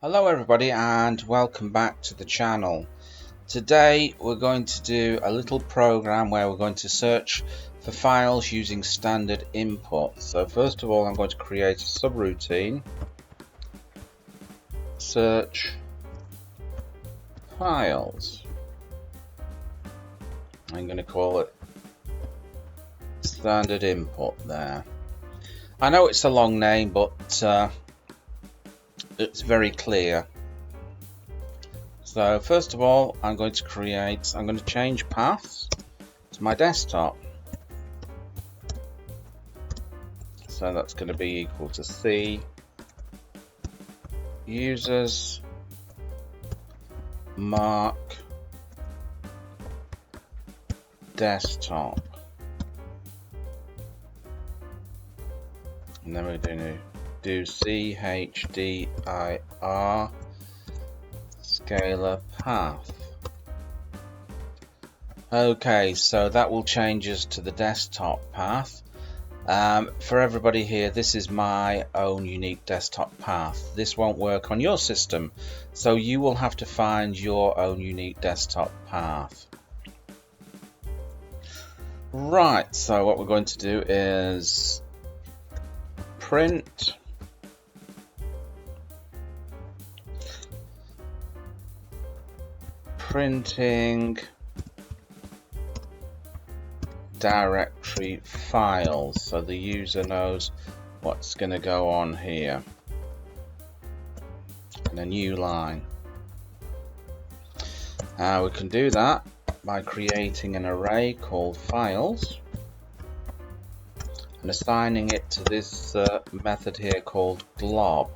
Hello everybody and welcome back to the channel. Today we're going to do a little program where we're going to search for files using standard input. So first of all I'm going to create a subroutine. Search files. I'm going to call it standard input there. I know it's a long name but it's very clear. So first of all I'm going to change paths to my desktop. So that's going to be equal to C users mark desktop, and then we're going to do CHDIR scalar path. Okay, so that will change us to the desktop path. For everybody here, this is my own unique desktop path. This won't work on your system, so you will have to find your own unique desktop path. Right, so what we're going to do is print printing directory files, so the user knows what's going to go on here, and a new line. We can do that by creating an array called files and assigning it to this method here called glob,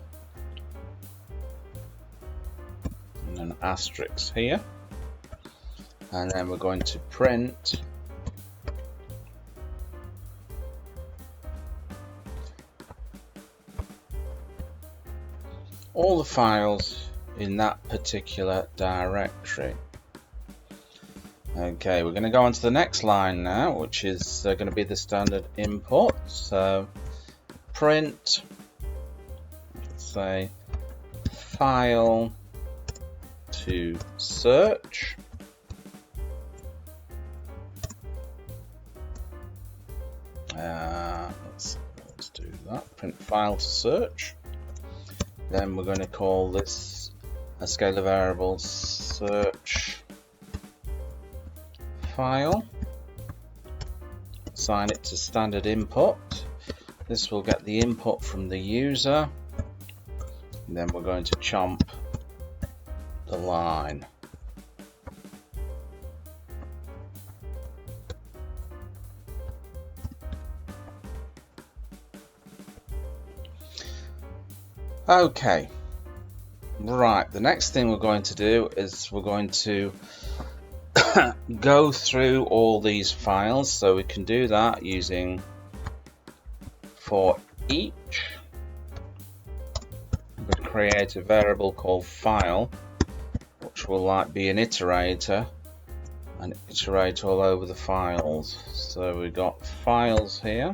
and an asterisk here, and then we're going to print all the files in that particular directory. Okay, we're going to go on to the next line now, which is going to be the standard input. So print, let's say, file to search. Let's do that. Print file to search. Then we're going to call this a scalar variable search file. Assign it to standard input. This will get the input from the user. And then we're going to chomp the line. Okay, right, the next thing we're going to do is we're going to go through all these files. So we can do that using for each. I'm going to create a variable called file, which will be an iterator and iterate all over the files. So we've got files here.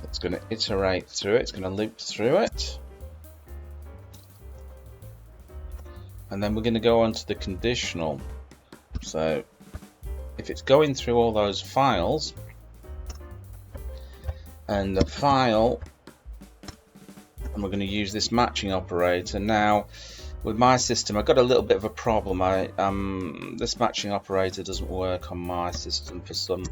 It's going to iterate through it, it's going to loop through it. And then we're going to go on to the conditional. So if it's going through all those files, and the file, and we're going to use this matching operator. Now with my system I've got a little bit of a problem. This matching operator doesn't work on my system for some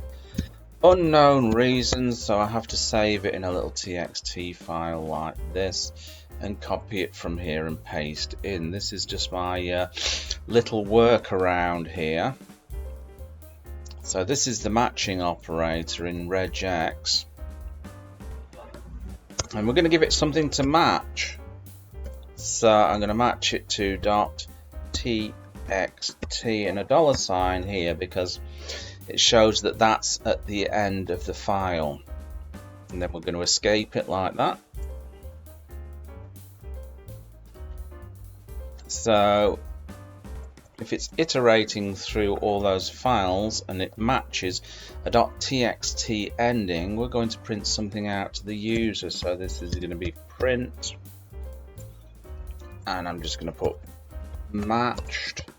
unknown reasons, so I have to save it in a little txt file like this and copy it from here and paste in. This is just my little workaround here. So this is the matching operator in Regex, and we're going to give it something to match. So I'm going to match it to .txt and a $sign here because it shows that that's at the end of the file, and then we're going to escape it like that. So if it's iterating through all those files and it matches a .txt ending, we're going to print something out to the user. So this is going to be print, and I'm just going to put matched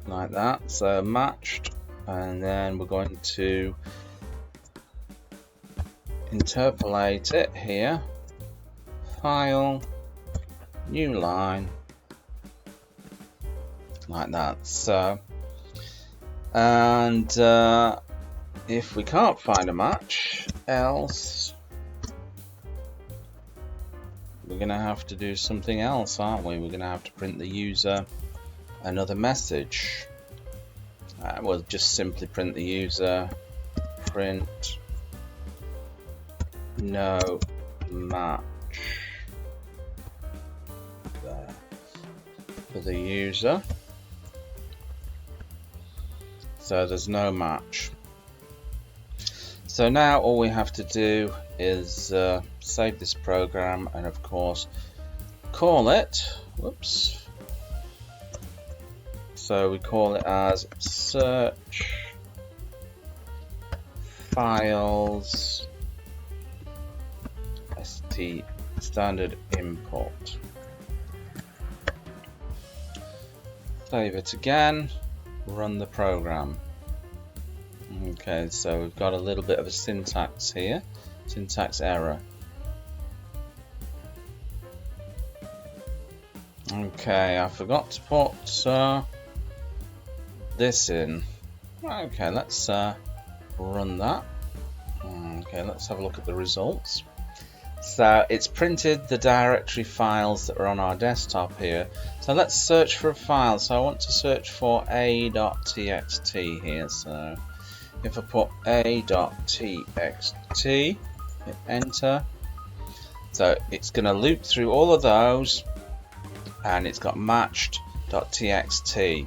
like that. So matched, and then we're going to interpolate it here, file, new line, like that. So, and if we can't find a match, else we're going to have to do something else, aren't we? We're going to have to print the user another message. We'll just simply print the user print no match there for the user. So there's no match. So now all we have to do is save this program and of course call it, whoops, so we call it as search files st standard import. Save it again, run the program. Okay, so we've got a little bit of a syntax here, syntax error. Okay, I forgot to put this in. Okay, let's run that. Okay, let's have a look at the results. So it's printed the directory files that are on our desktop here. So let's search for a file. So I want to search for a.txt here. So if I put a.txt, hit enter. So it's going to loop through all of those, and it's got matched.txt,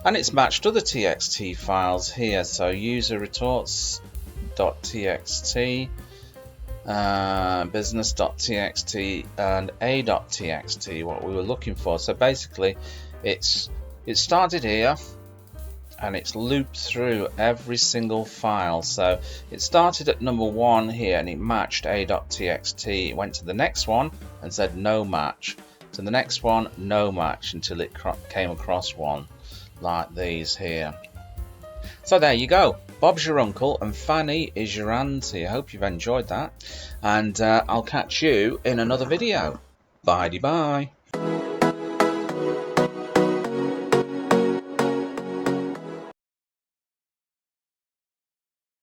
and it's matched other txt files here. So user retorts.txt, business.txt, and a.txt, what we were looking for. So basically it started here and it's looped through every single file. So it started at number 1 here and it matched a.txt. It went to the next one and said no match, to the next one no match, until it came across one like these here. So there you go. Bob's your uncle and Fanny is your auntie. I hope you've enjoyed that, and I'll catch you in another video. Bye-bye.